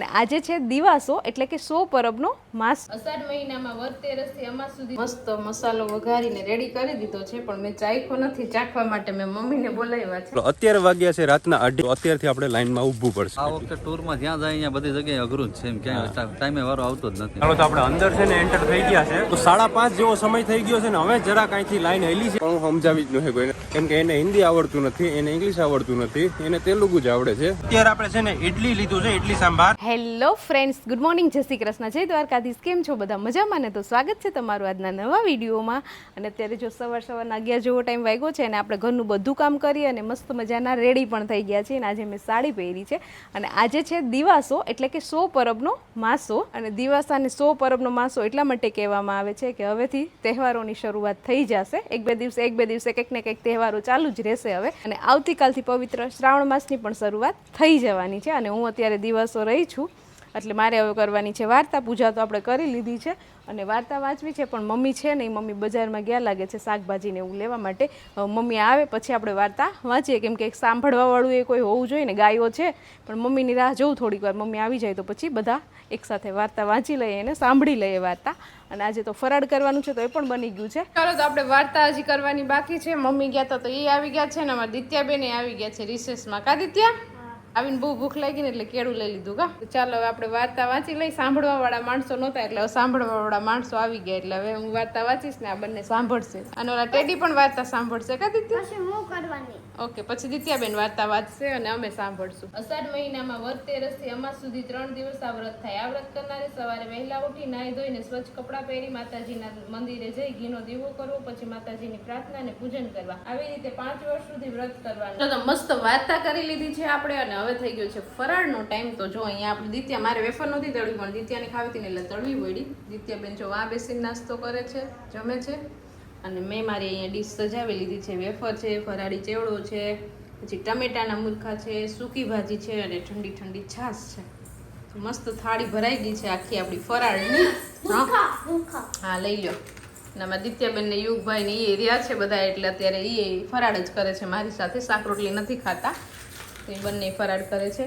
આજે છે દિવાસો એટલે કે સો પરબનો માસ. અષાઢ મહિનામાં વરતેરસ થી અમાસ સુધી મસ્ત મસાલો વઘારીને રેડી કરી દીધો છે, પણ મેં ચાખ્યો નથી. ચાખવા માટે મેં મમ્મીને બોલાવ્યા છે. અત્યારે વાગ્યા છે રાતના 8. અત્યારથી આપણે લાઈનમાં ઊભું પડશે. આ વખતે ટૂરમાં જ્યાં જાય અહીંયા બધી જગ્યાએ અઘરું જ છે, એમ ક્યાંય ટાઈમે વારો આવતો જ નથી. ચાલો તો આપણે અંદર છે ને એન્ટર થઈ ગયા છે, તો 5:30 જેવો સમય થઈ ગયો છે ને હવે જરાક અહીંથી લાઈન હેલી છે. પણ હું સમજાવી જ નથી કોઈને, કેમ કે એને હિન્દી આવડતું નથી, એને ઇંગ્લિશ આવડતું નથી, એને તેલુગુ જ આવડે છે. અત્યારે આપણે છે ને ઇડલી લીધું છે, idli sambar. Hello friends, good morning, જય શ્રી કૃષ્ણ, જય દ્વારકાધીશ. કેમ છો બધા? મજામાં ને? તો સ્વાગત છે તમારું આજના નવા વિડીયોમાં. અને અત્યારે જો સવારના 11 જેવો ટાઈમ વાગ્યો છે અને આપણે ઘરનું બધું કામ કરી અને મસ્ત મજાના રેડી પણ થઈ ગયા છે. અને આજે મેં સાડી પહેરી છે અને આજે છે દિવાસો એટલે કે સો પરબનો માસો. અને દિવાસા અને સો પરબનો માસો એટલા માટે કહેવામાં આવે છે કે હવેથી તહેવારોની શરૂઆત થઈ જશે. એક બે દિવસે કંઈક ને કંઈક તહેવારો ચાલુ જ રહેશે હવે. અને આવતીકાલથી પવિત્ર શ્રાવણ માસની પણ શરૂઆત થઈ જવાની છે. અને હું અત્યારે દિવસો રહી છું એટલે મારે હવે કરવાની છે વાર્તા. પૂજા તો આપણે કરી લીધી છે અને વાર્તા વાંચવી છે, પણ મમ્મી છે ને, મમ્મી બજારમાં ગયા લાગે છે શાકભાજીને એવું લેવા માટે. મમ્મી આવે પછી આપણે વાર્તા વાંચીએ, કેમ કે સાંભળવાવાળું એ કોઈ હોવું જોઈએ ને. ગાયો છે પણ મમ્મીની રાહ જોઉં થોડીક વાર. મમ્મી આવી જાય તો પછી બધા એકસાથે વાર્તા વાંચી લઈએ અને સાંભળી લઈએ વાર્તા. અને આજે તો ફરાળ કરવાનું છે તો એ પણ બની ગયું છે. ચાલો તો આપણે વાર્તા હજી કરવાની બાકી છે. મમ્મી ગયા હતા તો એ આવી ગયા છે ને અમારા દિત્યાબેન આવી ગયા છે રિસેસમાં. કા દિત્યા? આવીને બહુ ભૂખ લાગી ને એટલે કેળું લઈ લીધું. કા ચાલો હવે આપણે વાર્તા વાંચી લઈ. સાંભળવા વાળા માણસો નહોતા એટલે સાંભળવા વાળા માણસો આવી ગયા એટલે હવે હું વાર્તા વાંચીશ ને આ બંને સાંભળશે. અને ઓલા ટેડી પણ વાર્તા સાંભળશે. કા દિત્યા? ઓકે, પછી દિત્યાબેન વાર્તા વાંચશે અને અમે સાંભળશું. અષાઢ મહિનામાં વરતેરસ થી અમાસ સુધી 3 દિવસ આ વ્રત થાય. આ વ્રત કરનારે સવારે વહેલા ઉઠી નાહી ધોઈને સ્વચ્છ કપડાં પહેરી માતાજીના મંદિરે જઈ ઘીનો દીવો કરવો, પછી માતાજીની પ્રાર્થના અને પૂજન કરવા. આવી રીતે 5 વર્ષ સુધી વ્રત કરવાનું. તો મસ્ત વાર્તા કરી લીધી છે આપણે અને હવે થઈ ગયો છે ફરાળનો ટાઈમ. તો જો અહીંયા આપણે દિત્યા, મારે વેફર નહોતી તળવી પણ દિત્યાને ખાવી હતી ને એટલે તળવી પડી. દિત્યાબેન જો આ બેસીને નાસ્તો કરે છે, જમે છે. અને મેં મારી અહીંયા ડીશ સજાવી લીધી છે. વેફર છે, ફરાળી ચેવડો છે, પછી ટમેટાના મુરખા છે, સૂકી ભાજી છે અને ઠંડી ઠંડી છાશ છે. તો મસ્ત થાળી ભરાઈ ગઈ છે આખી આપણી ફરાળની. હા લઈ લો. અને આમાં દિત્યાબેન ને યુગભાઈ ને એ રહ્યા છે બધા એટલે અત્યારે એ ફરાળ જ કરે છે મારી સાથે. શાક રોટલી નથી ખાતા, એ બંને ફરાળ કરે છે.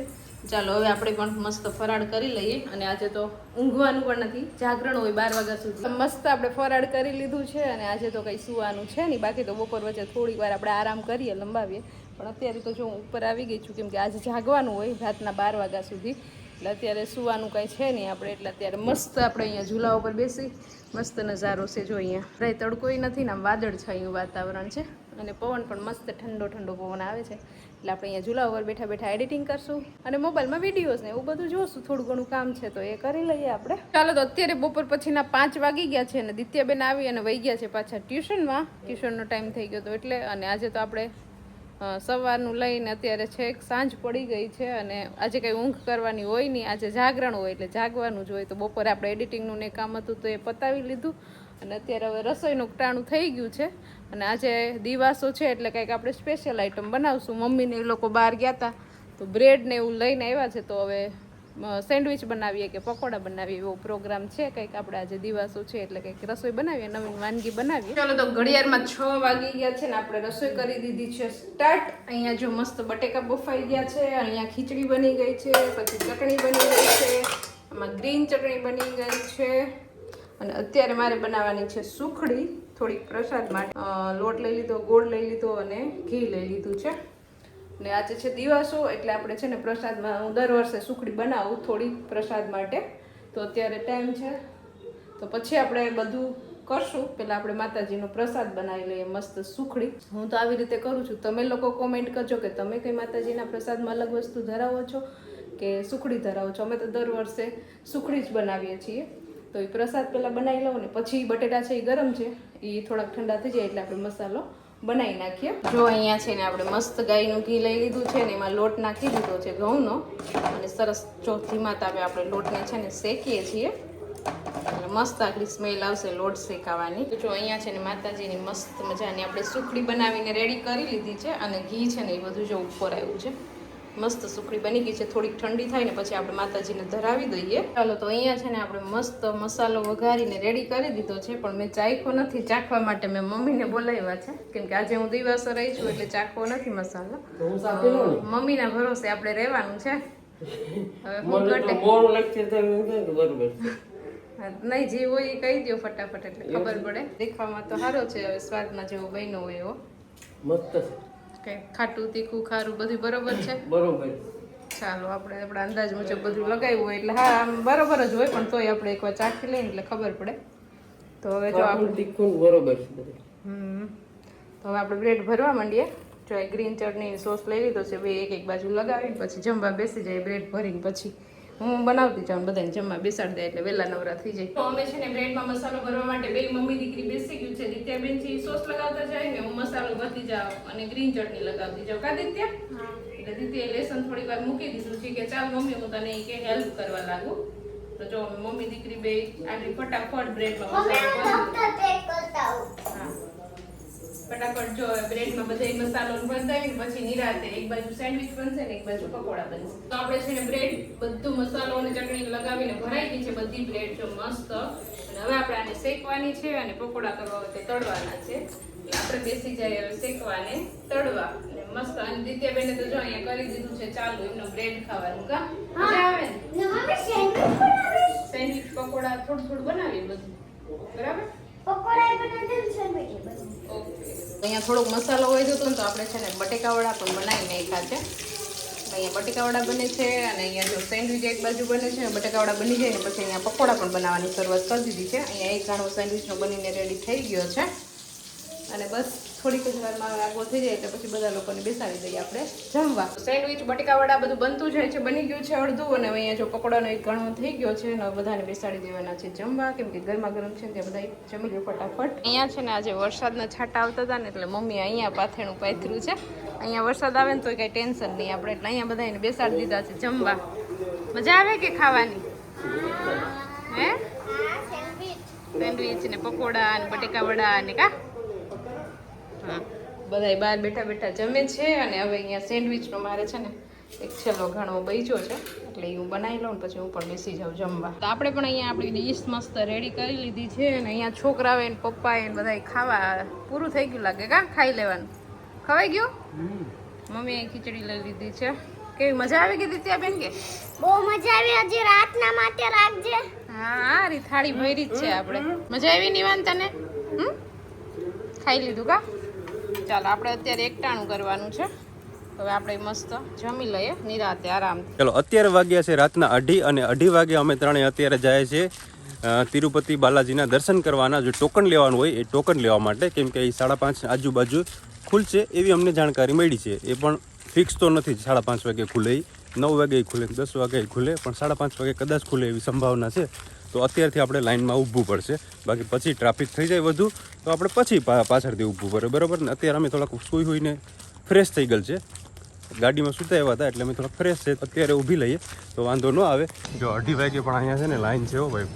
ચાલો હવે આપણે પણ મસ્ત ફરાળ કરી લઈએ. અને આજે તો ઊંઘવાનું પણ નથી, જાગરણ હોય 12 વાગ્યા સુધી. મસ્ત આપણે ફરાળ કરી લીધું છે અને આજે તો કંઈ સુવાનું છે નહીં. બાકી તો બપોર વચ્ચે થોડીક વાર આપણે આરામ કરીએ, લંબાવીએ. પણ અત્યારે તો જો હું ઉપર આવી ગઈ છું, કેમ કે આજે જાગવાનું હોય રાતના 12 વાગ્યા સુધી. એટલે અત્યારે સુવાનું કાંઈ છે નહીં આપણે. એટલે અત્યારે મસ્ત આપણે અહીંયા ઝૂલા ઉપર બેસી મસ્ત નજારો છે. જો અહીંયા રાય તડકોય નથી ને આમ વાદળ છાયું વાતાવરણ છે અને પવન પણ મસ્ત ઠંડો ઠંડો પવન આવે છે. એટલે આપણે અહીંયા ઝૂલા ઉપર બેઠા બેઠા એડિટિંગ કરશું અને મોબાઈલમાં વિડીયોઝ ને એવું બધું જોશું. થોડું ઘણું કામ છે તો એ કરી લઈએ આપણે. ચાલો તો અત્યારે બપોર પછીના 5 વાગી ગયા છે અને દિત્યાબેન આવી અને વહી ગયા છે પાછા ટ્યુશનમાં. ટ્યુશનનો ટાઈમ થઈ ગયો હતો એટલે. અને આજે તો આપણે સવારનું લઈને અત્યારે છેક સાંજ પડી ગઈ છે અને આજે કંઈ ઊંઘ કરવાની હોય નહીં. આજે જાગરણ હોય એટલે જાગવાનું જ હોય. તો બપોરે આપણે એડિટિંગનું ને કામ હતું તો એ પતાવી લીધું અને અત્યારે હવે રસોઈનું ટાણું થઈ ગયું છે. અને આજે દિવાસો છે એટલે કંઈક આપણે સ્પેશિયલ આઈટમ બનાવશું. મમ્મીને એ લોકો બહાર ગયા હતા તો બ્રેડ ને એવું લઈને આવ્યા છે, તો હવે સેન્ડવિચ બનાવીએ કે પકોડા બનાવીએ એવો પ્રોગ્રામ છે. કંઈક આપણે આજે દિવાસો છે એટલે કંઈક રસોઈ બનાવીએ, નવીન વાનગી બનાવીએ. ચાલો તો ઘડિયાળમાં 6 વાગી ગયા છે ને આપણે રસોઈ કરી દીધી છે સ્ટાર્ટ. અહીંયા જો મસ્ત બટેકા બફાઈ ગયા છે, અહીંયા ખીચડી બની ગઈ છે, પછી ચટણી બની ગઈ છે, આમાં ગ્રીન ચટણી બની ગઈ છે. અને અત્યારે મારે બનાવવાની છે સુખડી, થોડીક પ્રસાદ માટે. લોટ લઈ લીધો, ગોળ લઈ લીધો અને ઘી લઈ લીધું છે. ને આજે છે દિવાસો એટલે આપણે છે ને પ્રસાદમાં, હું દર વર્ષે સુખડી બનાવું થોડી પ્રસાદ માટે. તો અત્યારે ટાઈમ છે તો પછી આપણે બધું કરશું. પહેલાં આપણે માતાજીનો પ્રસાદ બનાવી લઈએ મસ્ત સુખડી. હું તો આવી રીતે કરું છું. તમે લોકો કોમેન્ટ કરજો કે તમે કંઈ માતાજીના પ્રસાદમાં અલગ વસ્તુ ધરાવો છો કે સુખડી ધરાવો છો. અમે તો દર વર્ષે સુખડી જ બનાવીએ છીએ. તો એ પ્રસાદ પહેલાં બનાવી લઉં ને પછી બટેટા છે એ ગરમ છે, એ થોડાક ઠંડા થઈ જાય એટલે આપણે મસાલો બનાવી નાખીએ. જો અહીંયા છે ને આપણે મસ્ત ગાયનું ઘી લઈ લીધું છે ને એમાં લોટ નાખી દીધો છે ઘઉંનો અને સરસ ધીમા તાપે આપણે લોટને છે ને શેકીએ છીએ એટલે મસ્ત આટલી સ્મેલ આવશે લોટ શેકાવાની. તો જો અહીંયા છે ને માતાજીની મસ્ત મજાની આપણે સુખડી બનાવીને રેડી કરી લીધી છે અને ઘી છે ને એ બધું જો ઉપર આવ્યું છે. મસ્ત સુખડી બની ગઈ છે. થોડીક ઠંડી થાય ને પછી આપણે માતાજીને ધરાવી દઈએ. ચાલો તો અહીંયા છે ને આપણે મસ્ત મસાલો વઘારીને રેડી કરી દીધો છે, પણ મેં ચાખ્યો નથી. ચાખવા માટે મેં મમ્મીને બોલાવ્યા છે, કેમ કે આજે હું દિવસો રહી છું એટલે ચાખવો નથી મસાલો. મમ્મીના ભરોસે આપણે રહેવાનું છે. હવે હું ઘટે મોડું લખશે તો એમ કહે કે બરોબર છે. નહીં જે હોય એ કહી દો ફટાફટ એટલે ખબર પડે. દેખાવામાં તો સારો છે, હવે સ્વાદમાં જેવો બન્યો હોય એવો. મસ્ત છે. કે ખાટું તીખું ખારું બધું બરોબર છે. બરોબર. ચાલો આપણે આપણા અંદાજ મુજબ બધું લગાવ્યું હોય એટલે હા આમ બરોબર જ હોય, પણ તોય આપણે એકવાર ચાખી લઈએ એટલે ખબર પડે. તો હવે જો આપણે તીખું બરોબર છે બધું. તો હવે આપણે બ્રેડ ભરવા માંડીએ. જો એ ગ્રીન ચટણી સોસ લઈ લીધો છે, બે એક બાજુ લગાવીને પછી જમવા બેસી જાય. બ્રેડ ભરીને પછી હું બનાવતી જાઉં, બધાને જમવા બેસાડી દે એટલે વહેલા નવરા થઈ જાય. તો અમે છે ને બ્રેડમાં મસાલો ભરવા માટે બે મમ્મી દીકરી બેસી ગયું છે. દિત્યાબેન થી સોસ લગાવતા જાય ને હું મસાલો ભરતી જાઉં અને ગ્રીન ચટણી લગાવતી જાઉં. કા દિત્યા? એટલે દિત્યાએ લેસન થોડી વાર મૂકી દીધું છે કે ચાલ મમ્મી હું તને કે હેલ્પ કરવા લાગુ. તો જો મમ્મી દીકરી બે આટલી ફટાફટ બ્રેડમાં મસાલો ભરી હા ફટાફટ જો બ્રેડમાં બધા મસાલો ભરી પછી નિરાતે એક બાજુ સેન્ડવિચ બનશે ને એક બાજુ પકોડા બનશે. તો આપણે છે ને બ્રેડ બધું મસાલો અને ચટણી લગાવીને ભરાઈ ગઈ છે બધી બ્રેડ જો મસ્ત. અને હવે આપણે આને શેકવાની છે અને પકોડા કરવા હોય તો તળવાના છે. એટલે આપણે બેસી જાય હવે શેકવાને તળવા અને મસ્ત. અને દિત્યાબેને તો જો અહીંયા કરી દીધું છે ચાલુ એમનો બ્રેડ ખાવાનું. કા મજા આવે ને સેન્ડવિચ પકોડા થોડું થોડું બનાવી બધું બરાબર. અહીંયા થોડોક મસાલો હોય તો આપણે છે ને બટેકાવડા પણ બનાવીને નાખ્યા છે. અહીંયા બટેકાવડા બને છે અને અહીંયા જો સેન્ડવિચ એક બાજુ બને છે, બટેકાવડા બની જાય ને પછી અહીંયા પકોડા પણ બનાવવાની શરૂઆત કરી દીધી છે. અહીંયા એક ગાણો સેન્ડવિચનો બનીને રેડી થઈ ગયો છે અને બસ થોડીક જ વારમાં આગળ થઈ જાય એટલે પછી બધા લોકોને બેસાડી દઈએ આપણે જમવા. સેન્ડવિચ બટેકાવડા બધું બનતું જાય છે, બની ગયું છે અડધું અને અહીંયા જો પકોડાનો એક ઘણો થઈ ગયો છે અને બધાને બેસાડી દેવાના છે જમવા, કેમ કે ગરમા ગરમ છે ત્યાં બધા જમી લો ફટાફટ. અહીંયા છે ને આજે વરસાદના છાંટા આવતા હતા ને એટલે મમ્મી અહીંયા પાથેણું પાથર્યું છે. અહીંયા વરસાદ આવે ને તો કંઈ ટેન્શન નહીં આપણે, એટલે અહીંયા બધાને બેસાડી દીધા છે જમવા. મજા આવે કે ખાવાની? હે સેન્ડવિચ ને પકોડા ને બટેકાવડા ને કા બધા બહાર બેઠા બેઠા જમે છે. અને હવે અહીંયા સેન્ડવિચનો મારે છે ને એક છેલ્લો ઘણો બચ્યો છે એટલે હું બનાવી લઉં પછી હું પણ બેસી જાઉં જમવા. તો આપણે પણ અહીંયા આપણી ડીશ મસ્ત રેડી કરી લીધી છે અને અહીંયા છોકરાઓ ને પપ્પાએ ને બધા ખાવા પૂરું થઈ ગયું લાગે. કા ખાઈ લેવાનું ખવાઈ ગયું? મમ્મીએ ખીચડી લઈ લીધી છે. કેવી મજા આવી ગઈ દિત્યાબેન? કે બહુ મજા આવી. હજી રાતના માટે રાખજે. હા રી થાળી ભરી જ છે આપણે. મજા આવી નિવાન તને? ખાઈ લીધું કા? ચાલો આપણે અત્યારે એકટાણું કરવાનું છે. હવે આપણે મસ્ત જમી લઈએ નિરાતે આરામથી. ચલો અત્યારે વાગ્યા છે રાતના 2:30 અને 2:30 વાગે અમે ત્રણે અત્યારે જાય છે તિરુપતિ બાલાજીના દર્શન કરવાના. જો ટોકન લેવાનું હોય એ ટોકન લેવા માટે, કેમ કે એ 5:30 આજુબાજુ ખુલશે એવી અમને જાણકારી મળી છે. એ પણ ફિક્સ તો નથી 5:30 વાગે ખુલે, 9 વાગે ખુલે, 10 વાગે ખુલે, પણ 5:30 વાગે કદાચ ખુલે એવી સંભાવના છે. તો અત્યારથી આપણે લાઇનમાં ઊભું પડશે, બાકી પછી ટ્રાફિક થઈ જાય વધુ તો આપણે પછી પાછળથી ઊભું પડે બરાબર ને. અત્યારે અમે થોડાક સૂઈ હોઈને ફ્રેશ થઈ ગયેલ છે, ગાડીમાં સૂતા આવ્યા હતા એટલે અમે થોડાક ફ્રેશ છે. અત્યારે ઊભી લઈએ તો વાંધો ન આવે. જો 2:30 વાગે પણ અહીંયા છે ને લાઈન છે હો ભાઈ.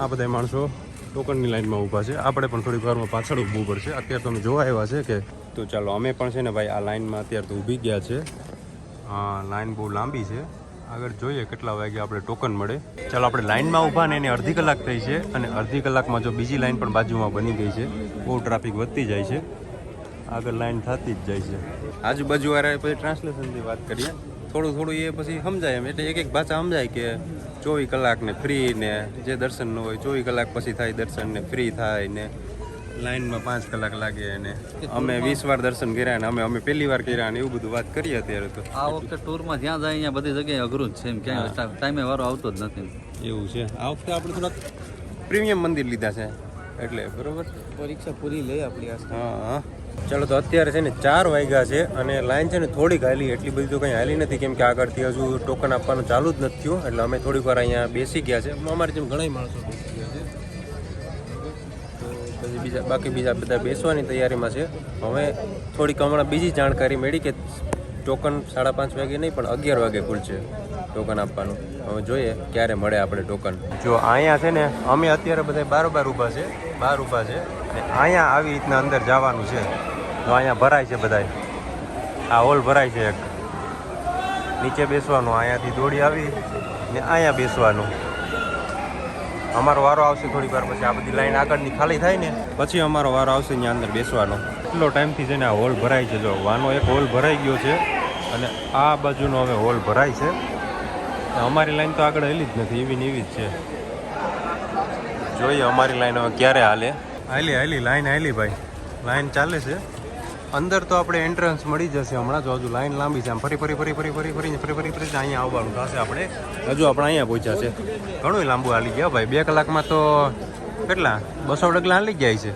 આ બધા માણસો ટોકનની લાઈનમાં ઊભા છે, આપણે પણ થોડીક વારમાં પાછળ ઊભું પડશે. અત્યારે તમે જોવા આવ્યા છે કે તો ચાલો અમે પણ છે ને ભાઈ આ લાઈનમાં અત્યારે તો ઊભી ગયા છે. લાઈન બહુ લાંબી છે, આગળ જોઈએ કેટલા વાગે આપણે ટોકન મળે. ચાલો આપણે લાઇનમાં ઊભા ને એને અડધી કલાક થઈ છે અને અડધી કલાકમાં જો બીજી લાઇન પણ બાજુમાં બની ગઈ છે. બહુ ટ્રાફિક વધતી જાય છે, આગળ લાઇન થતી જ જાય છે. આજુબાજુ વાળા પછી ટ્રાન્સલેશનથી વાત કરીએ થોડું થોડું એ પછી સમજાય એમ, એટલે એક એક ભાષા સમજાય કે 24 કલાક ને ફ્રી ને જે દર્શન ન હોય 24 કલાક પછી થાય દર્શન ને ફ્રી થાય ને લાઇનમાં 5 કલાક લાગે અને અમે 20 વાર દર્શન કર્યા ને અમે પહેલી વાર કર્યા ને એવું બધું વાત કરીએ અત્યારે. તો આ વખતે ટૂરમાં જ્યાં જાય અહીંયા બધી જગ્યાએ અઘરું જ છે એમ, ક્યાંય ટાઈમે વારો આવતો જ નથી. એવું છે. આ વખતે આપણે થોડાક પ્રીમિયમ મંદિર લીધા છે એટલે બરોબર પરીક્ષા પૂરી લઈ આપણી આ. હા ચાલો તો અત્યારે છે ને 4 વાગ્યા છે અને લાઈન છે ને થોડીક હાલી, એટલી બધી તો કંઈ હાલી નથી કેમ કે આગળથી હજુ ટોકન આપવાનું ચાલુ જ નથી થયું. એટલે અમે થોડીક વાર અહીંયા બેસી ગયા છે. અમારી જેમ ઘણા માણસો બેસી ગયા છે. પછી બાકી બીજા બધા બેસવાની તૈયારીમાં છે. હવે થોડીક હમણાં બીજી જાણકારી મળી કે ટોકન 5:30 વાગે નહીં પણ 11 વાગે ખુલશે ટોકન આપવાનું. હવે જોઈએ ક્યારે મળે આપણે ટોકન. જો અહીંયા છે ને અમે અત્યારે બધા બહાર ઊભા છે, અને અહીંયા આવી રીતના અંદર જવાનું છે. તો અહીંયા ભરાય છે બધા, આ હોલ ભરાય છે. એક નીચે બેસવાનું, અહીંયાથી દોડી આવી ને અહીંયા બેસવાનું. અમારો વારો આવશે થોડીક વાર પછી, આ બધી લાઈન આગળની ખાલી થાય ને પછી અમારો વારો આવશે ત્યાં અંદર બેસવાનો. એટલો ટાઈમથી છે ને આ હોલ ભરાય છે. જો વાનો એક હોલ ભરાઈ ગયો છે અને આ બાજુનો હવે હોલ ભરાય છે. અમારી લાઈન તો આગળ હેલી જ નથી, એવી ને એવી જ છે. જોઈએ અમારી લાઈન હવે ક્યારે હાલે. હાલી લાઈન હાલી ભાઈ, લાઈન ચાલે છે. અંદર તો આપણે એન્ટ્રન્સ મળી જશે હમણાં. જો હજુ લાઈન લાંબી છે, આમ ફરી અહીંયા આવવાનું થશે આપણે. હજુ આપણે અહીંયા પહોંચ્યા છે. ઘણું લાંબુ હાલી ગયા ભાઈ, 2 કલાકમાં તો કેટલા 200 ડગલા હાલી જાય છે.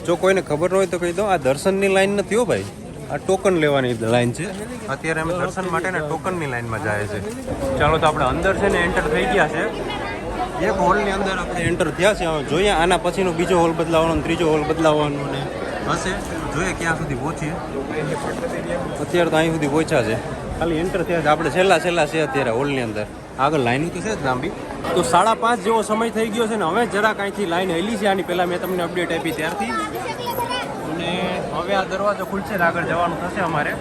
જો કોઈને ખબર ન હોય તો કહી દો, આ દર્શનની લાઈન નથી હો ભાઈ, આ ટોકન લેવાની લાઈન છે. અત્યારે અમે દર્શન માટેના ટોકનની લાઈનમાં જાય છે. ચાલો તો આપણે અંદર છે ને એન્ટર થઈ ગયા છે. એક હોલની અંદર આપણે એન્ટર થયા છે. હવે જોઈએ આના પછીનો બીજો હોલ બદલાવાનો, ત્રીજો હોલ બદલાવાનો ને હશે. જોઈએ ક્યાં સુધી પહોંચીએ. અત્યારે તો અહીં સુધી પહોંચ્યા છે, ખાલી એન્ટર થયા છે. આપણે છેલ્લા છે અત્યારે હોલની અંદર. આગળ લાઈન તો છે જ લાંબી. તો 5:30 જેવો સમય થઈ ગયો છે ને હવે જરા કાંઈથી લાઈન હેલી છે. આની પહેલાં મેં તમને અપડેટ આપી ત્યારથી. અને હવે આ દરવાજો ખુલશે ને આગળ જવાનું થશે અમારે.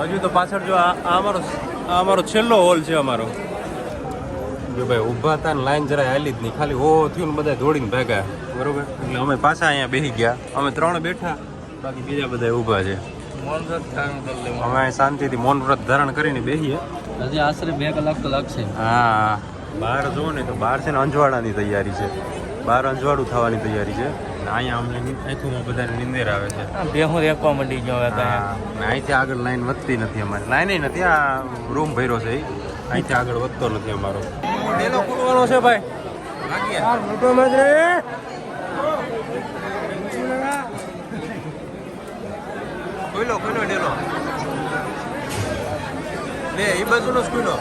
હજુ તો પાછળ જો આ અમારો છેલ્લો હોલ છે અમારો. જો ભાઈ ઊભા હતા ને લાઈન જરા હાલી જ નહીં, ખાલી હો થયું ને બધા દોડીને ભાગ્યા. બરોબર, એટલે અમે પાછા અહીંયા બેસી ગયા. અમે 3 બેઠા, બાકી બીજા બધા ઊભા છે. અમે અહીં શાંતિથી મૌન વ્રત ધારણ કરીને બેસીએ. હજી આશરે 2 કલાક તો લાગશે. હા, બહાર જો ને તો બહાર છે ને અંજવાડાની તૈયારી છે. બહાર અંજવાડું થવાની તૈયારી છે. અહીંયા અમને અહીંથી બધાને નીંદર આવે છે. બેહું રેકવા માંડી ગયો હતા. અહીંથી આગળ લાઈન વધતી નથી અમારે. લાઈન નથી, આ રૂમ ભર્યો છે. અહીંથી આગળ વધતો નથી અમારો. ડેલો કૂટવાનો છે ભાઈ. કોઈલો ડેલો લે, એ બાજુનો સ્કૂલો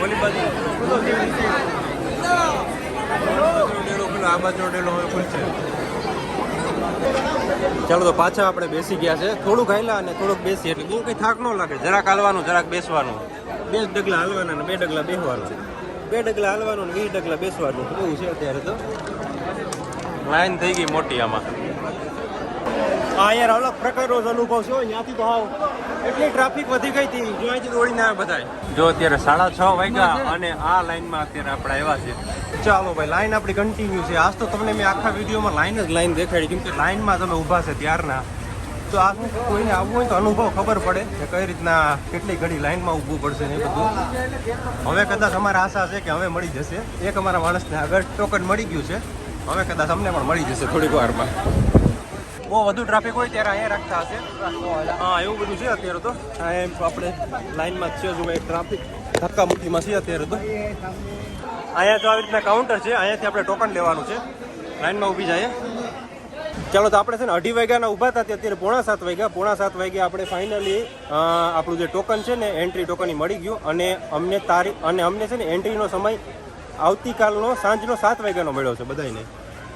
ઓલી બાજુ ડેલો ખુલ્લો, આ બાજુ ડેલો હવે ખુલશે. ચાલો તો પાછા આપણે બેસી ગયા છે. થોડુંક હાલ્યા અને થોડુંક બેસી એટલે બહુ કંઈ થાક ન લાગે. જરાક હાલવાનું, જરાક બેસવાનું. 2 ડગલા હાલવાના ને 2 ડગલા બેસવાનું. 2 ડગલા હાલવાનું ને 20 ડગલા બેસવાનું. એવું છે અત્યારે તો. લાઈન થઈ ગઈ મોટી આમાં. હા યાર, અલગ પ્રકારનો જ અનુભવ છે. ત્યાંથી તો હાવ એટલી ટ્રાફિક વધી ગઈ હતી, જો અહીંથી દોડીને આવે બધા. જો અત્યારે 6:30 વાગ્યા અને આ લાઈનમાં અત્યારે આપણે આવ્યા છે. ચાલો ભાઈ, લાઈન આપણી કન્ટિન્યુ છે. આજ તો તમને મેં આખા વિડીયોમાં લાઈન દેખાડી, કેમ કે લાઈનમાં તમે ઊભા છે ત્યારના. તો આ કોઈને આવવું હોય તો અનુભવ ખબર પડે કે કઈ રીતના કેટલી ઘડી લાઈનમાં ઊભું પડશે ને એ બધું. હવે કદાચ અમારા આશા છે કે હવે મળી જશે. એક અમારા માણસને આગળ ટોકન મળી ગયું છે. હવે કદાચ અમને પણ મળી જશે થોડીક વારમાં. બહુ વધુ ટ્રાફિક હોય ત્યારે અહીંયા રાખતા હશે. હા, એવું બધું છે અત્યારે તો. એમ આપણે લાઈનમાં જ છે. જો ભાઈ ટ્રાફિક ધક્કામુક્કીમાં છે અત્યારે તો. અહીંયા તો આવી રીતના કાઉન્ટર છે, અહીંયાથી આપણે ટોકન લેવાનું છે. લાઈનમાં ઊભી જાય. ચાલો તો આપણે છે ને 2:30 વાગ્યાના ઊભા હતા, અત્યારે 6:45 વાગ્યા. 6:45 વાગ્યા આપણે ફાઇનલી આપણું જે ટોકન છે ને એન્ટ્રી ટોકન એ મળી ગયું. અને અમને છે ને એન્ટ્રીનો સમય આવતીકાલનો સાંજનો 7 વાગ્યાનો મળ્યો છે બધાને.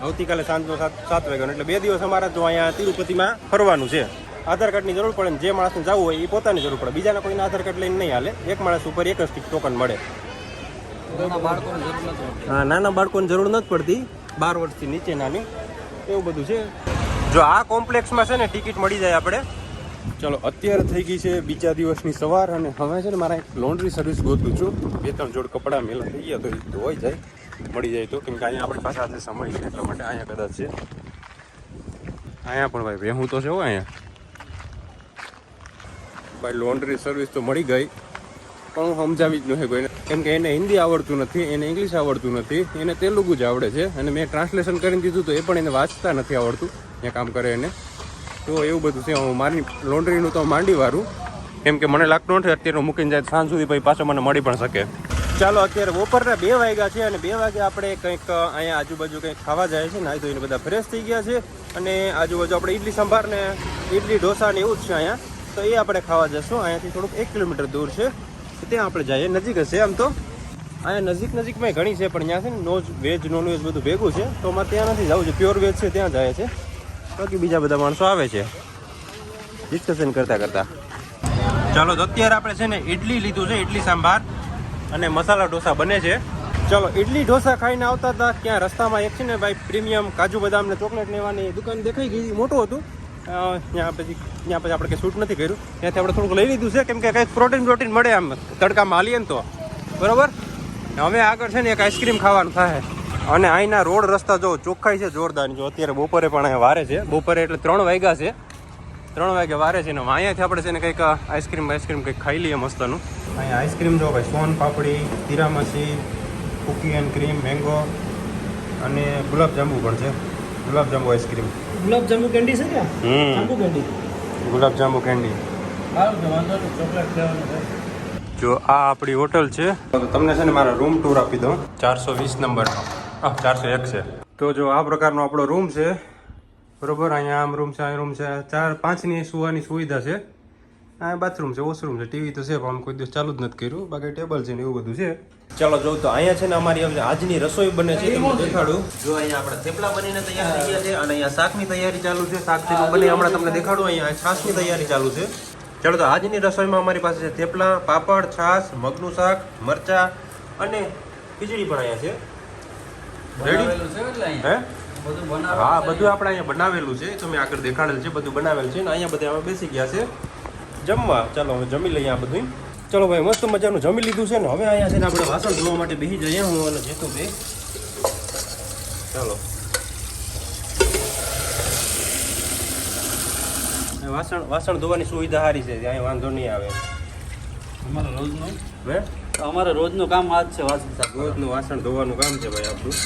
આવતીકાલે સાંજનો 7 વાગ્યાનો. એટલે 2 દિવસ અમારા જો અહીંયા તિરુપતિમાં ફરવાનું છે. આધાર કાર્ડની જરૂર પડે ને જે માણસને જવું હોય એ પોતાની જરૂર પડે. બીજાના કોઈને આધાર કાર્ડ લઈને નહીં હાલે. એક માણસ ઉપર એક જ ટોકન મળે. હા, નાના બાળકોની જરૂર નથી પડતી, 12 વર્ષથી નીચે નાની. એવું બધું છે. જો આ કોમ્પ્લેક્સમાં છે ને ટિકિટ મળી જાય આપણે. ચલો, અત્યારે થઈ ગઈ છે બીજા દિવસની સવાર અને હવે છે ને મારા એક લોન્ડ્રી સર્વિસ ગોતું છું. 2-3 જોડ કપડાં મેલા થઈ ગયા તો એ ધોવાઈ જાય, મળી જાય તો. કેમ કે અહીંયા આપણી પાસે આજે સમય છે એટલા માટે અહીંયા કદાચ છે. અહીંયા પણ ભાઈ વેહું તો છે હો. અહીંયા ભાઈ લોન્ડ્રી સર્વિસ તો મળી ગઈ, પણ હું સમજાવી જ નથી કોઈને. કેમ કે એને હિન્દી આવડતું નથી, એને ઇંગ્લિશ આવડતું નથી, એને તેલુગુ જ આવડે છે. અને મેં ટ્રાન્સલેશન કરીને દીધું તો એ પણ એને વાંચતા નથી આવડતું ત્યાં કામ કરે એને. તો એવું બધું છે. હું મારી લોન્ડ્રીનું તો માંડી વારું, કેમ કે મને લાગતું નથી અત્યારે મૂકીને જાય સાંજ સુધી પછી પાછો મને મળી પણ શકે. ચાલો, અત્યારે બપોરના 2 વાગ્યા છે અને 2 વાગે આપણે કંઈક અહીંયા આજુબાજુ કંઈક ખાવા જાય છે. નાહી ધોઈને બધા ફ્રેશ થઈ ગયા છે અને આજુબાજુ આપણે ઇડલી સંભાર ને ઇડલી ઢોસા ને એવું જ છે અહીંયા. તો એ આપણે ખાવા જશું. અહીંયાથી થોડુંક 1 કિલોમીટર દૂર છે, ત્યાં આપણે જઈએ. નજીક હશે આમ તો. અહીંયા નજીકમાં ઘણી છે, પણ ત્યાં છે ને વેજ નોન વેજ બધું ભેગું છે. તો અમારે ત્યાં નથી જવું છે, પ્યોર વેજ છે ત્યાં જાય છે. બાકી બીજા બધા માણસો આવે છે ડિસ્કશન કરતા. ચાલો, તો અત્યારે આપણે છે ને ઇડલી લીધું છે, ઇડલી સાંભાર અને મસાલા ઢોસા બને છે. ચાલો, ઇડલી ઢોસા ખાઈને આવતા હતા ત્યાં રસ્તામાં એક છે ને ભાઈ પ્રીમિયમ કાજુ બદામ ને ચોકલેટ લેવાની દુકાન દેખાઈ ગઈ. મોટું હતું. ત્યાં પછી આપણે કંઈ શૂટ નથી કર્યું. ત્યાંથી આપણે થોડુંક લઈ લીધું છે, કેમ કે કંઈક પ્રોટીન મળે આમ તડકામાં હાલીએ ને તો. બરાબર. હવે આગળ છે ને એક આઈસ્ક્રીમ ખાવાનું થાય. અને અહીંના રોડ રસ્તા જો ચોખ્ખાઈ છે જોરદાર. જો અત્યારે બપોરે પણ અહીંયા વારે છે. બપોરે એટલે 3 વાગ્યા છે. 3 વાગે વારે છે ને અહીંયાથી આપણે છે ને કંઈક આઈસ્ક્રીમ કંઈક ખાઈ લઈએ મસ્તનું. અહીંયા આઈસ્ક્રીમ જો ભાઈ સોન પાપડી, તીરામસી, કુકી એન્ડ ક્રીમ, મેંગો અને ગુલાબજાંબુ પણ છે. ગુલાબજાંબુ આઈસ્ક્રીમ, ગુલાબજાંબુ કેન્ડી છે કે જાંબુ કેન્ડી ગુલાબજાંબુ કેન્ડી. સારું છે, વાંધો નહીં, ચોકલેટ ફ્લેવરનું છે. જો આ આપણી હોટલ છે. તો તમને છે ને મારા રૂમ ટૂર આપી દઉં. 420 નંબરનો 401 છે. તો જો આ પ્રકારનો આપણો રૂમ છે બરોબર. અહીંયા આમ રૂમ છે, આ રૂમ છે, 4-5ની સુવાની સુવિધા છે. આ બાથરૂમ છે, વોશરૂમ છે, ટીવી તો છે પણ આમ કોઈ દિવસ ચાલુ જ નથી કર્યું. બાકી ટેબલ છે ને એવું બધું છે. ચાલો જોઉં તો અહીંયા છે ને અમારી આજની રસોઈ બને છે તમને દેખાડું. જો અહીંયા આપણે થેપલા બનીને તૈયાર થઈ ગયા છે અને અહીંયા શાકની તૈયારી ચાલુ છે. શાક બને હમણાં તમને દેખાડું. અહીંયા છાશની તૈયારી ચાલુ છે. ચાલો તો આજની રસોઈમાં અમારી પાસે છે થેપલા, પાપડ, છાશ, મગનું શાક, મરચા અને ખીચડી પણ અહીંયા છે. બનાવેલું છે એટલે હે બધું બનાવે. હા, બધું આપણે અહીંયા બનાવેલું છે. તમે આગળ દેખાડેલ છે, બધું બનાવેલું છે ને અહીંયા બધા અમે બેસી ગયા છે જમવા. ચાલો હવે જમી લઈએ આ બધું. ચલો ભાઈ, મસ્ત મજાનું જમી લીધું છે ને હવે અહીંયા છે ને આપણે વાસણ ધોવા માટે બેસી જઈએ. હું અને જેતો બે ચાલો વાસણ ધોવાની સુવિધા સારી છે, અહીંયા વાંધો નહીં આવે. અમારે રોજનું હે અમારે રોજનું કામ આ જ છે વાસણ સાફ. રોજનું વાસણ ધોવાનું કામ છે ભાઈ આપણું.